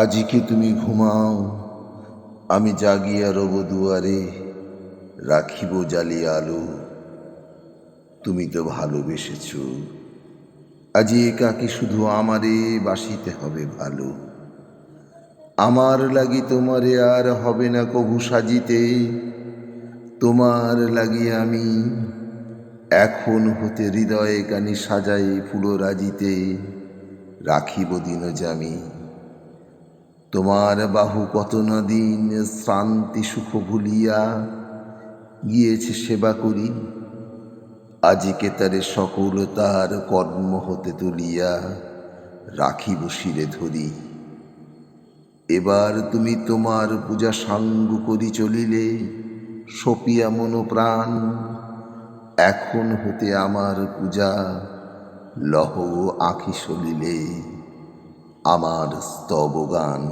আজি কি তুমি ঘুমাও, আমি জাগিয়া রব দুয়ারে, রাখিব জ্বালিয়া আলো। তুমি তো ভালোবেসেছ, আজি একাকী শুধু আমারে বাসিতে হবে ভালো। আমার লাগি তোমারে আর হবে না কভু সাজিতে, তোমার লাগি আমি এখন হতে হৃদয়ে কানি সাজাই ফুলো রাজিতে, রাখিব দিন জামি। তোমার বাহু কত না দিন শ্রান্তি সুখ ভুলিয়া গিয়েছে সেবা করি, আজিকে তারে সকল তার কর্ম হতে তুলিয়া রাখিব শিরে ধরি। এবার তুমি তোমার পূজা সাঙ্গ করি চলিলে, সপিয়া মন প্রাণ, এখন হতে আমার পূজা লহ আঁখি সলিলে আমার স্তবগান।